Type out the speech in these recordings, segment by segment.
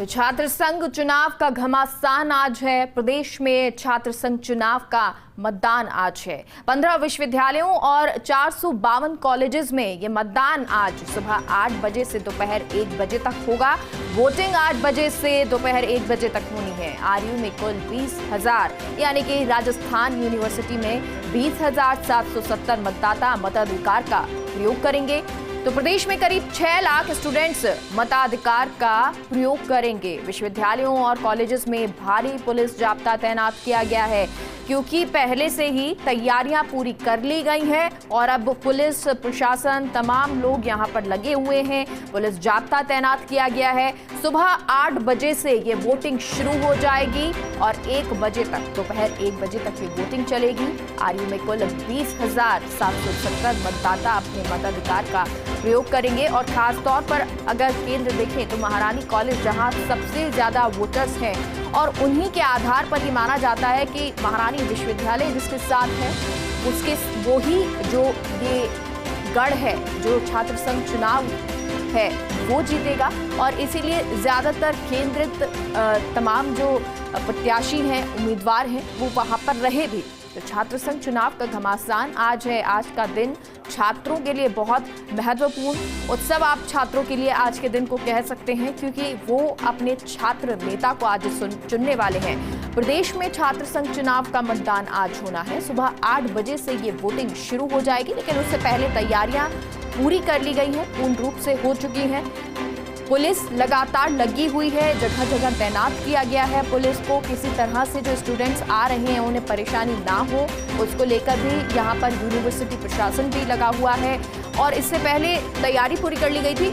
तो छात्र संघ चुनाव का घमासान आज है। प्रदेश में छात्र संघ चुनाव का मतदान आज है। 15 विश्वविद्यालयों और 452 कॉलेजेस में ये मतदान आज सुबह 8 बजे से दोपहर 1 बजे तक होगा। वोटिंग 8 बजे से दोपहर 1 बजे तक होनी है। आरयू में कुल 20,000 यानी कि राजस्थान यूनिवर्सिटी में 20,770 मतदाता मताधिकार का प्रयोग करेंगे। तो प्रदेश में करीब 6 लाख स्टूडेंट्स मताधिकार का प्रयोग करेंगे। विश्वविद्यालयों और कॉलेजेस में भारी पुलिस जाब्ता तैनात किया गया है, क्योंकि पहले से ही तैयारियां पूरी कर ली गई हैं और अब पुलिस प्रशासन तमाम लोग यहां पर लगे हुए हैं। पुलिस जाब्ता तैनात किया गया है। सुबह 8 बजे से ये वोटिंग शुरू हो जाएगी और 1 बजे तक, दोपहर 1 बजे तक ये वोटिंग चलेगी। आरयू में कुल 20,770 मतदाता अपने मताधिकार का प्रयोग करेंगे और खास तौर पर अगर केंद्र देखें तो महारानी कॉलेज, जहां सबसे ज्यादा वोटर्स हैं और उन्हीं के आधार पर ये माना जाता है कि महारानी विश्वविद्यालय जिसके साथ है उसके वो ही जो ये गढ़ है, जो छात्र संघ चुनाव है वो जीतेगा और इसीलिए ज्यादातर केंद्रित तमाम जो प्रत्याशी हैं, उम्मीदवार हैं, वो वहां पर रहे भी। तो छात्र संघ चुनाव का घमासान आज है। आज का दिन छात्रों के लिए बहुत महत्वपूर्ण उत्सव आप छात्रों के लिए आज के दिन को कह सकते हैं, क्योंकि वो अपने छात्र नेता को आज चुनने वाले हैं। प्रदेश में छात्र संघ चुनाव का मतदान आज होना है। सुबह 8 बजे से ये वोटिंग शुरू हो जाएगी, लेकिन उससे पहले तैयारियां पूरी कर ली गई हैं, पूर्ण रूप से हो चुकी हैं। पुलिस लगातार लगी हुई है, जगह जगह तैनात किया गया है पुलिस को। किसी तरह से जो स्टूडेंट्स आ रहे हैं उन्हें परेशानी ना हो, उसको लेकर भी यहाँ पर यूनिवर्सिटी प्रशासन भी लगा हुआ है और इससे पहले तैयारी पूरी कर ली गई थी।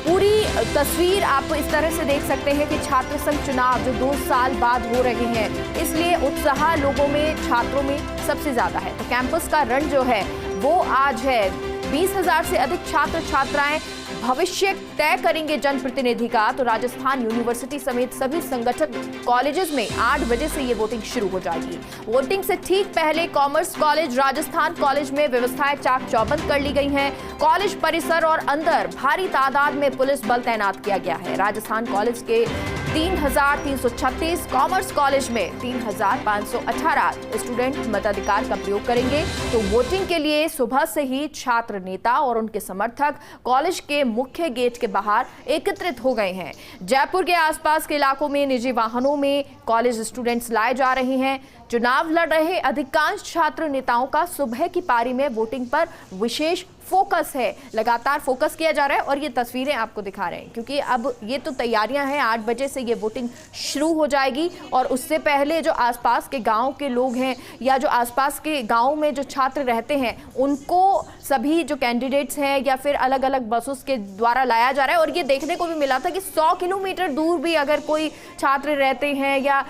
पूरी तस्वीर आप इस तरह से देख सकते हैं कि छात्र संघ चुनाव जो 2 साल बाद हो रहे हैं, इसलिए उत्साह लोगों में, छात्रों में सबसे ज्यादा है। तो कैंपस का रन जो है वो आज है। 20,000 से अधिक छात्र छात्राएं भविष्य तय करेंगे जनप्रतिनिधि का। तो राजस्थान यूनिवर्सिटी समेत सभी संगठन कॉलेजेस में 8 बजे से ये वोटिंग शुरू हो जाएगी। वोटिंग से ठीक पहले कॉमर्स कॉलेज, राजस्थान कॉलेज में व्यवस्थाएं चाक चौबंद कर ली गई हैं। कॉलेज परिसर और अंदर भारी तादाद में पुलिस बल तैनात किया गया है। राजस्थान कॉलेज के 3,336, कॉमर्स कॉलेज में 3,518 स्टूडेंट मताधिकार का प्रयोग करेंगे। तो वोटिंग के लिए सुबह से ही छात्र नेता और उनके समर्थक कॉलेज के मुख्य गेट के बाहर एकत्रित हो गए हैं। जयपुर के आसपास के इलाकों में निजी वाहनों में कॉलेज स्टूडेंट्स लाए जा रहे हैं। चुनाव लड़ रहे अधिकांश छात्र नेताओं का सुबह की पारी में वोटिंग पर विशेष फोकस है। लगातार फोकस किया जा रहा है और ये तस्वीरें आपको दिखा रहे हैं, क्योंकि अब ये तो तैयारियां हैं। 8 बजे से ये वोटिंग शुरू हो जाएगी और उससे पहले जो आसपास के गांव के लोग हैं या जो आसपास के गांव में जो छात्र रहते हैं, उनको सभी जो कैंडिडेट्स हैं या फिर अलग अलग बसों के द्वारा लाया जा रहा है। और ये देखने को भी मिला था कि 100 किलोमीटर दूर भी अगर कोई छात्र रहते हैं या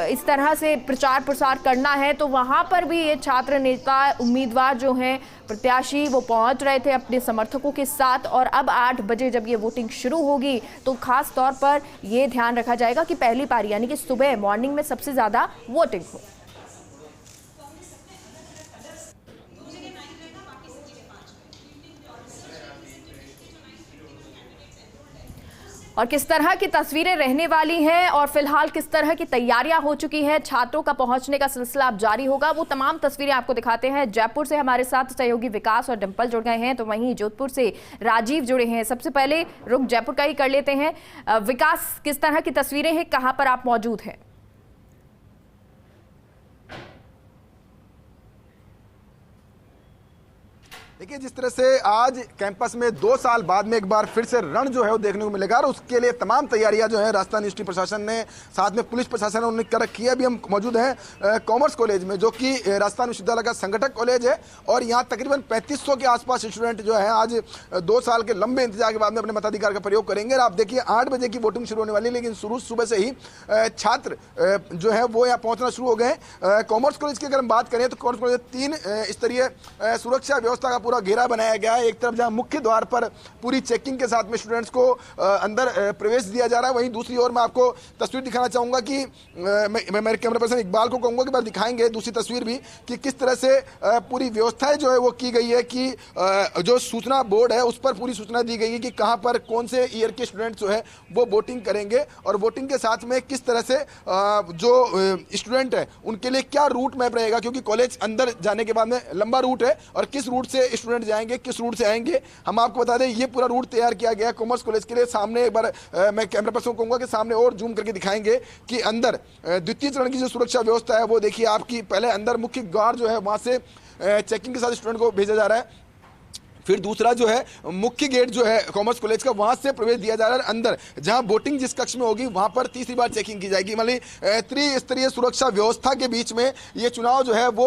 इस तरह से प्रचार प्रसार करना है, तो वहां पर भी ये छात्र नेता, उम्मीदवार जो हैं, प्रत्याशी, वो पहुंच रहे थे अपने समर्थकों के साथ। और अब 8 बजे जब ये वोटिंग शुरू होगी तो खास तौर पर ये ध्यान रखा जाएगा कि पहली पारी यानी कि सुबह मॉर्निंग में सबसे ज्यादा वोटिंग हो। और किस तरह की तस्वीरें रहने वाली हैं और फिलहाल किस तरह की तैयारियां हो चुकी हैं, छात्रों का पहुंचने का सिलसिला अब जारी होगा, वो तमाम तस्वीरें आपको दिखाते हैं। जयपुर से हमारे साथ सहयोगी विकास और डिंपल जुड़ गए हैं, तो वहीं जोधपुर से राजीव जुड़े हैं। सबसे पहले रुख जयपुर का ही कर लेते हैं। विकास, किस तरह की तस्वीरें हैं, कहां पर आप मौजूद हैं? देखिए, जिस तरह से आज कैंपस में 2 साल बाद में एक बार फिर से रण जो है वो देखने को मिलेगा और उसके लिए तमाम तैयारियां जो है राजस्थान यूनिवर्सिटी प्रशासन ने, साथ में पुलिस प्रशासन ने उन्होंने कर रखी है। अभी हम मौजूद हैं कॉमर्स कॉलेज में, जो कि राजस्थान विश्वविद्यालय का संगठक कॉलेज है और यहाँ तकरीबन 3500 के आसपास स्टूडेंट जो है आज 2 साल के लंबे इंतजार के बाद में अपने मताधिकार का प्रयोग करेंगे। और आप देखिए 8 बजे की वोटिंग शुरू होने वाली है, लेकिन शुरू सुबह से ही छात्र जो है वो यहाँ पहुँचना शुरू हो गए। कॉमर्स कॉलेज की अगर हम बात करें तो कॉमर्स कॉलेज 3 स्तरीय सुरक्षा व्यवस्था का पूरा घेरा बनाया गया है। एक तरफ जहां मुख्य द्वार पर पूरी चेकिंग के साथ में स्टूडेंट्स को अंदर प्रवेश दिया जा रहा है, वहीं दूसरी ओर मैं आपको तस्वीर दिखाना चाहूंगा कि मैं मेरे कैमरा पर्सन इकबाल को कहूंगा कि बार दिखाएंगे दूसरी तस्वीर भी कि किस तरह से पूरी व्यवस्थाएं जो है वो की गई है कि जो सूचना बोर्ड है उस पर पूरी सूचना दी गई है कि कहां पर कौन से ईयर के स्टूडेंट्स जो है वो वोटिंग करेंगे और वोटिंग के साथ में किस तरह से जो स्टूडेंट है उनके लिए क्या रूट मैप रहेगा, क्योंकि कॉलेज अंदर जाने के बाद में लंबा रूट है और किस रूट से स्टूडेंट जाएंगे, किस रूट से आएंगे। हम आपको बता दें ये पूरा रूट तैयार किया गया कॉमर्स कॉलेज के लिए। सामने एक बार मैं कैमरा पर्सन को कहूंगा कि सामने और जूम करके दिखाएंगे कि अंदर द्वितीय चरण की जो सुरक्षा व्यवस्था है वो देखिए आपकी। पहले अंदर मुख्य द्वार जो है वहां से चेकिंग के साथ स्टूडेंट को भेजा जा रहा है, फिर दूसरा जो है मुख्य गेट जो है कॉमर्स कॉलेज का वहां से प्रवेश दिया जा रहा है अंदर, जहां वोटिंग जिस कक्ष में होगी वहां पर तीसरी बार चेकिंग की जाएगी। मतलब त्रिस्तरीय सुरक्षा व्यवस्था के बीच में ये चुनाव जो है वो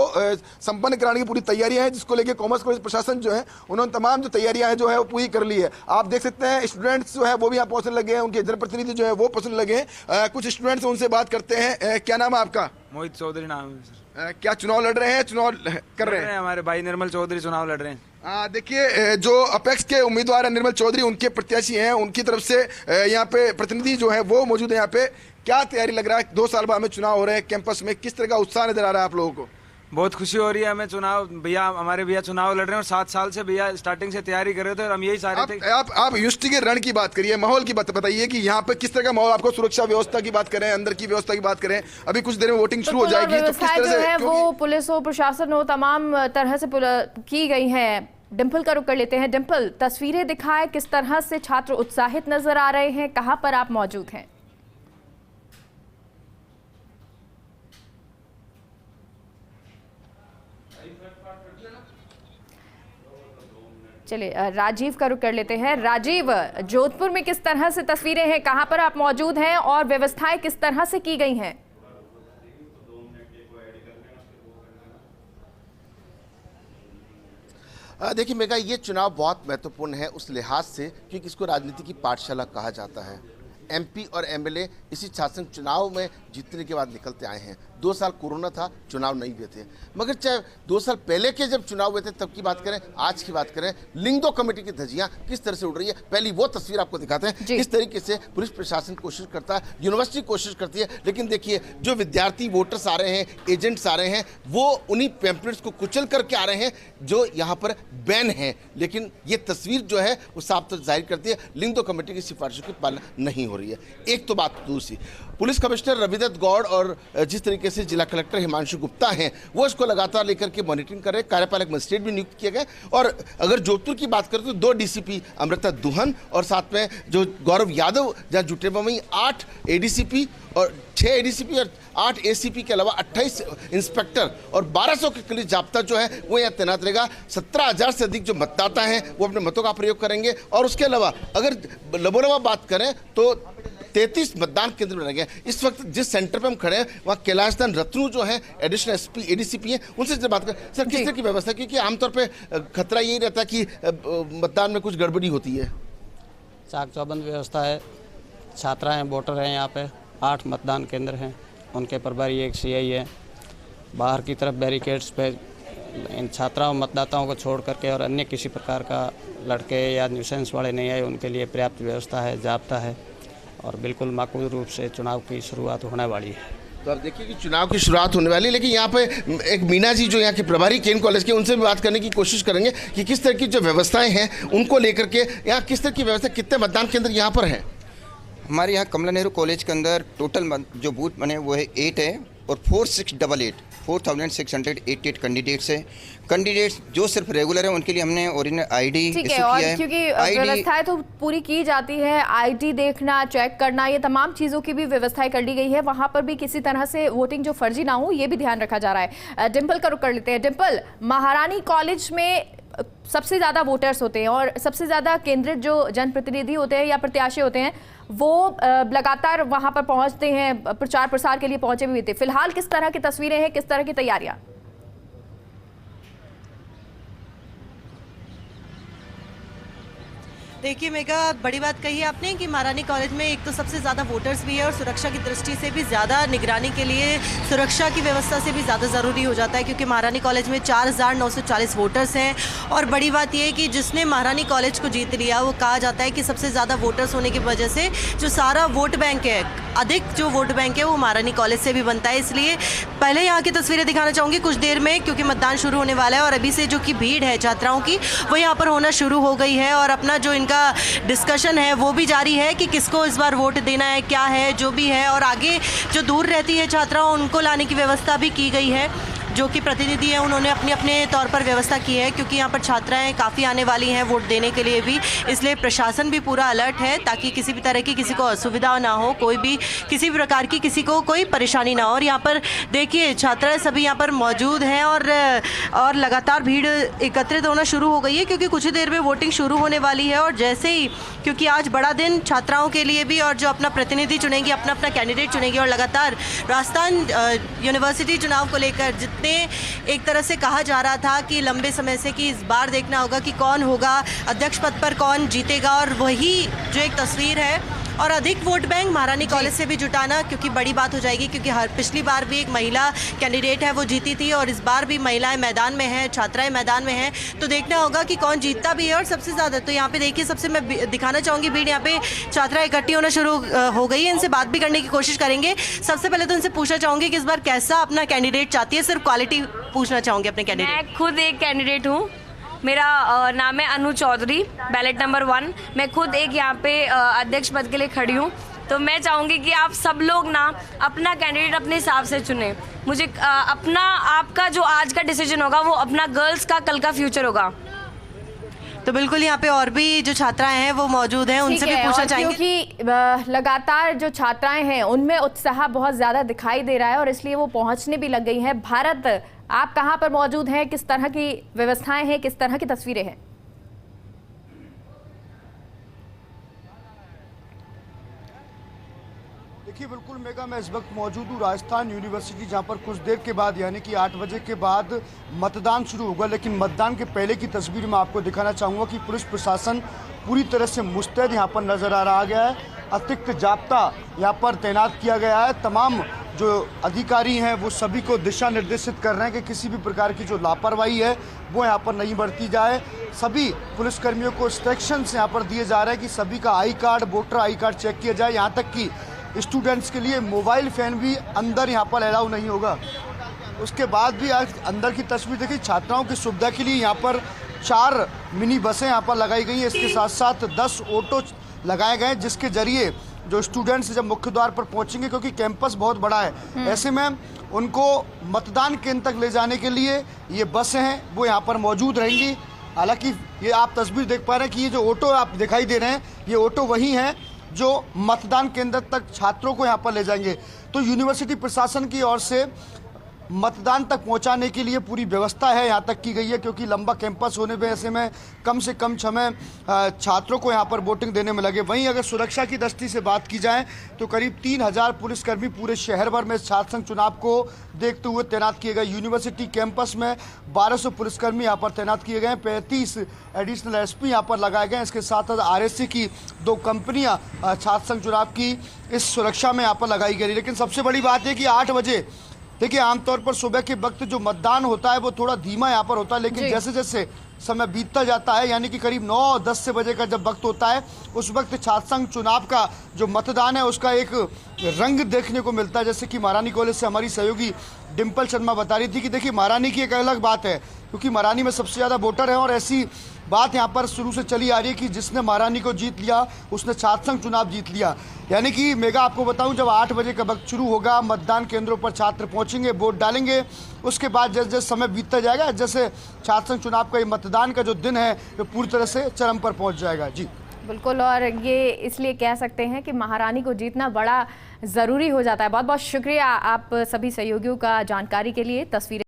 संपन्न कराने की पूरी तैयारियां हैं, जिसको लेकर कॉमर्स कॉलेज प्रशासन जो है उन्होंने तमाम जो तैयारियां हैं जो है वो पूरी कर ली है। आप देख सकते हैं स्टूडेंट्स जो है वो भी यहाँ पहुंचने लगे हैं, उनके जनप्रतिनिधि जो है वो पहुंचने लगे हैं। कुछ स्टूडेंट्स उनसे बात करते हैं। क्या नाम है आपका? मोहित चौधरी नाम है सर। क्या चुनाव लड़ रहे हैं? चुनाव कर रहे हैं हमारे भाई निर्मल चौधरी चुनाव लड़ रहे हैं। देखिए जो अपेक्स के उम्मीदवार हैं निर्मल चौधरी, उनके प्रत्याशी हैं, उनकी तरफ से यहाँ पे प्रतिनिधि जो है वो मौजूद है। यहाँ पे क्या तैयारी लग रहा है? 2 साल बाद में चुनाव हो रहे हैं कैंपस में, किस तरह का उत्साह नजर आ रहा है आप लोगों को? बहुत खुशी हो रही है हमें। चुनाव भैया हमारे भैया चुनाव लड़ रहे हैं और 7 साल से भैया स्टार्टिंग से तैयारी कर रहे थे और हम यही चाह रहे थे। आप यूनिवर्सिटी के रण की बात करिए, माहौल की बात बताइए कि यहाँ पे किस तरह का माहौल, आपको सुरक्षा व्यवस्था की बात करें, अंदर की व्यवस्था की बात करें, अभी कुछ देर में वोटिंग शुरू हो जाएगी तो किस तरह से वो पुलिस हो प्रशासन हो तमाम तरह से की गई है। डिम्पल का रुख कर लेते हैं। डिम्पल, तस्वीरें दिखाएं, किस तरह से छात्र उत्साहित नजर आ रहे हैं, कहां पर आप मौजूद हैं? चलिए राजीव का रुख कर लेते हैं। राजीव, जोधपुर में किस तरह से तस्वीरें हैं, कहां पर आप मौजूद हैं और व्यवस्थाएं किस तरह से की गई हैं? देखिए मेगा, ये चुनाव बहुत महत्वपूर्ण है उस लिहाज से क्योंकि इसको राजनीति की पाठशाला कहा जाता है। एमपी और एमएलए इसी शासन चुनाव में जीतने के बाद निकलते आए हैं। 2 साल कोरोना था, चुनाव नहीं हुए थे, मगर चाहे 2 साल पहले के जब चुनाव हुए थे तब की बात करें, आज की बात करें, लिंगदो कमेटी की धज्जियां किस तरह से उड़ रही है, पहली वो तस्वीर आपको दिखाते हैं। किस तरीके से पुलिस प्रशासन कोशिश करता है, यूनिवर्सिटी कोशिश करती है, लेकिन देखिए जो विद्यार्थी वोटर्स आ रहे हैं, एजेंट्स आ रहे हैं, वो उन्हीं पैम्पलेट्स को कुचल करके आ रहे हैं जो यहाँ पर बैन है। लेकिन ये तस्वीर जो है वो साफ तौर जाहिर करती है लिंगदो कमेटी की सिफारिशों की पालना नहीं हो रही है। एक तो बात, दूसरी पुलिस कमिश्नर रविदत्त गौड़ और जिस तरीके से जिला कलेक्टर हिमांशु गुप्ता हैं वो इसको लगातार लेकर के मॉनिटरिंग कर रहे हैं। कार्यपालक मजिस्ट्रेट भी नियुक्त किए गए और अगर जोधपुर की बात करें तो 2 डीसीपी अमृता दुहन और साथ में जो गौरव यादव जहाँ जुटे हुए, वहीं 8 एडीसीपी और 6 एडीसीपी और 8 एसीपी के अलावा 28 इंस्पेक्टर और 1200 के पुलिस जाब्ता जो है वो यहाँ तैनात रहेगा। 17,000 से अधिक जो मतदाता हैं वो अपने मतों का प्रयोग करेंगे और उसके अलावा अगर लबोलबा बात करें तो 33 मतदान केंद्र बनाए गए। इस वक्त जिस सेंटर पे हम खड़े हैं वहाँ कैलाशदान रत्नू जो है एडिशनल एसपी एडीसीपी हैं, उनसे जब बात करें सर किस तरह की व्यवस्था, क्योंकि आमतौर पे खतरा यही रहता है कि मतदान में कुछ गड़बड़ी होती है। चाक चौबंद व्यवस्था है, छात्रा हैं, वोटर हैं, यहाँ पे 8 मतदान केंद्र हैं, उनके प्रभारी एक सीआई है। बाहर की तरफ बैरिकेड्स पे इन छात्राओं मतदाताओं को छोड़ करके और अन्य किसी प्रकार का लड़के या न्यूसेंस वाले नहीं आए उनके लिए पर्याप्त व्यवस्था है, जाब्ता है और बिल्कुल माकूल रूप से चुनाव की शुरुआत होने वाली है। तो आप देखिए कि चुनाव की शुरुआत होने वाली है, लेकिन यहाँ पे एक मीना जी जो यहाँ के प्रभारी केन कॉलेज के, उनसे भी बात करने की कोशिश करेंगे कि किस तरह की जो व्यवस्थाएं हैं उनको लेकर के यहाँ किस तरह की व्यवस्था, कितने मतदान केंद्र यहाँ पर हैं। हमारे यहाँ कमला नेहरू कॉलेज के अंदर टोटल जो बूथ बने वो है 8 है और 4,688 कैंडिडेट्स है। कैंडिडेट्स जो सिर्फ रेगुलर है उनके लिए हमने ओरिजिनल आईडी इशू किया है। क्योंकि व्यवस्थाएं तो पूरी की जाती है, आईडी देखना, चेक करना, ये तमाम चीज़ों की भी व्यवस्थाएं कर ली गई है। वहाँ पर भी किसी तरह से वोटिंग जो फर्जी ना हो ये भी ध्यान रखा जा रहा है। डिम्पल का रुख कर लेते हैं। डिम्पल, महारानी कॉलेज में सबसे ज़्यादा वोटर्स होते हैं और सबसे ज़्यादा केंद्रित जो जनप्रतिनिधि होते हैं या प्रत्याशी होते हैं वो लगातार वहां पर पहुंचते हैं, प्रचार प्रसार के लिए पहुंचे भी थे। फिलहाल किस तरह की तस्वीरें हैं, किस तरह की तैयारियां? देखिए मेगा, बड़ी बात कही आपने कि महारानी कॉलेज में एक तो सबसे ज़्यादा वोटर्स भी है और सुरक्षा की दृष्टि से भी ज़्यादा निगरानी के लिए सुरक्षा की व्यवस्था से भी ज़्यादा ज़रूरी हो जाता है, क्योंकि महारानी कॉलेज में 4,940 वोटर्स हैं। और बड़ी बात यह है कि जिसने महारानी कॉलेज को जीत लिया, वो कहा जाता है कि सबसे ज़्यादा वोटर्स होने की वजह से जो सारा वोट बैंक है, अधिक जो वोट बैंक है वो महारानी कॉलेज से भी बनता है। इसलिए पहले यहाँ की तस्वीरें दिखाना चाहूँगी कुछ देर में, क्योंकि मतदान शुरू होने वाला है और अभी से जो कि भीड़ है छात्राओं की वो यहाँ पर होना शुरू हो गई है और अपना जो इनका डिस्कशन है वो भी जारी है कि किसको इस बार वोट देना है, क्या है जो भी है। और आगे जो दूर रहती है छात्राओं, उनको लाने की व्यवस्था भी की गई है। जो कि प्रतिनिधि हैं उन्होंने अपने अपने तौर पर व्यवस्था की है, क्योंकि यहाँ पर छात्राएं काफ़ी आने वाली हैं वोट देने के लिए भी। इसलिए प्रशासन भी पूरा अलर्ट है ताकि किसी भी तरह की किसी को असुविधा ना हो, कोई भी किसी भी प्रकार की किसी को कोई परेशानी ना हो। और यहाँ पर देखिए छात्राएं सभी यहाँ पर मौजूद हैं और लगातार भीड़ एकत्रित होना शुरू हो गई है, क्योंकि कुछ ही देर में वोटिंग शुरू होने वाली है। और जैसे ही, क्योंकि आज बड़ा दिन छात्राओं के लिए भी, और जो अपना प्रतिनिधि चुनेंगी, अपना अपना कैंडिडेट चुनेंगी, और लगातार राजस्थान यूनिवर्सिटी चुनाव को लेकर जितने एक तरह से कहा जा रहा था कि लंबे समय से कि इस बार देखना होगा कि कौन होगा अध्यक्ष पद पर, कौन जीतेगा, और वही जो एक तस्वीर है। और अधिक वोट बैंक महारानी कॉलेज से भी जुटाना क्योंकि बड़ी बात हो जाएगी, क्योंकि पिछली बार भी एक महिला कैंडिडेट है वो जीती थी और इस बार भी महिलाएं मैदान में हैं, छात्राएं मैदान में हैं। तो देखना होगा कि कौन जीतता भी है। और सबसे ज़्यादा तो यहाँ पे देखिए, सबसे मैं दिखाना चाहूँगी भीड़, यहाँ पे छात्राएं इकट्ठी होना शुरू हो गई है। इनसे बात भी करने की कोशिश करेंगे। सबसे पहले तो इनसे पूछना चाहूँगी कि इस बार कैसा अपना कैंडिडेट चाहती है, सिर्फ क्वालिटी पूछना चाहूँगी अपने कैंडिडेट। मैं खुद एक कैंडिडेट हूँ, मेरा नाम है अनु चौधरी, बैलेट नंबर 1। मैं खुद एक यहाँ पे अध्यक्ष पद के लिए खड़ी हूँ। तो मैं चाहूँगी कि आप सब लोग ना अपना कैंडिडेट अपने हिसाब से चुने। मुझे अपना, आपका जो आज का डिसीजन होगा वो अपना गर्ल्स का कल का फ्यूचर होगा। तो बिल्कुल यहाँ पे और भी जो छात्राएं हैं वो मौजूद हैं, उनसे भी पूछना चाहेंगे, क्योंकि लगातार जो छात्राएं हैं उनमें उत्साह बहुत ज़्यादा दिखाई दे रहा है और इसलिए वो पहुंचने भी लग गई हैं। भारत, आप कहां पर मौजूद हैं, किस तरह की व्यवस्थाएं हैं, किस तरह की तस्वीरें हैं? देखिए बिल्कुल मेगा, मैं इस वक्त मौजूद हूँ राजस्थान यूनिवर्सिटी, जहाँ पर कुछ देर के बाद यानी कि 8 बजे के बाद मतदान शुरू होगा। लेकिन मतदान के पहले की तस्वीर मैं आपको दिखाना चाहूँगा कि पुलिस प्रशासन पूरी तरह से मुस्तैद यहाँ पर नजर आ रहा गया है। अतिरिक्त जाब्ता यहाँ पर तैनात किया गया है। तमाम जो अधिकारी हैं वो सभी को दिशा निर्देशित कर रहे हैं कि किसी भी प्रकार की जो लापरवाही है वो यहाँ पर नहीं बरती जाए। सभी पुलिसकर्मियों को इंस्ट्रक्शंस यहाँ पर दिए जा रहे हैं कि सभी का I card, voter I card check किया जाए। यहाँ तक कि स्टूडेंट्स के लिए मोबाइल फ़ैन भी अंदर यहाँ पर अलाउ नहीं होगा। उसके बाद भी आज अंदर की तस्वीर देखिए, छात्राओं की सुविधा के लिए यहाँ पर 4 मिनी बसें यहाँ पर लगाई गई हैं। इसके साथ साथ 10 ऑटो लगाए गए हैं, जिसके जरिए जो स्टूडेंट्स जब मुख्य द्वार पर पहुँचेंगे, क्योंकि कैंपस बहुत बड़ा है, ऐसे में उनको मतदान केंद्र तक ले जाने के लिए ये बसें हैं वो यहाँ पर मौजूद रहेंगी। हालांकि ये आप तस्वीर देख पा रहे हैं कि ये जो ऑटो आप दिखाई दे रहे हैं, ये ऑटो वही हैं जो मतदान केंद्र तक छात्रों को यहाँ पर ले जाएंगे। तो यूनिवर्सिटी प्रशासन की ओर से मतदान तक पहुँचाने के लिए पूरी व्यवस्था है यहाँ तक की गई है, क्योंकि लंबा कैंपस होने पे ऐसे में कम से कम समय छात्रों को यहाँ पर वोटिंग देने में लगे। वहीं अगर सुरक्षा की दृष्टि से बात की जाए तो करीब 3000 पुलिसकर्मी पूरे शहर भर में छात्र संघ चुनाव को देखते हुए तैनात किए गए। यूनिवर्सिटी कैंपस में 1200 पुलिसकर्मी यहाँ पर तैनात किए गए हैं। 35 एडिशनल एसपी यहाँ पर लगाए गए हैं। इसके साथ साथ RSC की 2 कंपनियाँ छात्र संघ चुनाव की इस सुरक्षा में यहाँ पर लगाई गई। लेकिन सबसे बड़ी बात है कि 8 बजे देखिए, आमतौर पर सुबह के वक्त जो मतदान होता है वो थोड़ा धीमा यहाँ पर होता है, लेकिन जैसे जैसे समय बीतता जाता है, यानी कि करीब 9-10 से बजे का जब वक्त होता है, उस वक्त छात्र संघ चुनाव का जो मतदान है उसका एक रंग देखने को मिलता है। जैसे कि महारानी कॉलेज से हमारी सहयोगी डिम्पल शर्मा बता रही थी कि देखिए, महारानी की एक अलग बात है, क्योंकि महारानी में सबसे ज़्यादा वोटर हैं और ऐसी बात यहाँ पर शुरू से चली आ रही है कि जिसने महारानी को जीत लिया उसने छात्र संघ चुनाव जीत लिया। यानी कि मेगा, आपको बताऊं, जब 8 बजे का वक्त शुरू होगा, मतदान केंद्रों पर छात्र पहुंचेंगे, वोट डालेंगे। उसके बाद जैसे जैसे समय बीतता जाएगा, जैसे छात्र संघ चुनाव का ये मतदान का जो दिन है वो पूरी तरह से चरम पर पहुंच जाएगा। जी बिल्कुल, और ये इसलिए कह सकते हैं कि महारानी को जीतना बड़ा ज़रूरी हो जाता है। बहुत बहुत शुक्रिया आप सभी सहयोगियों का जानकारी के लिए। तस्वीरें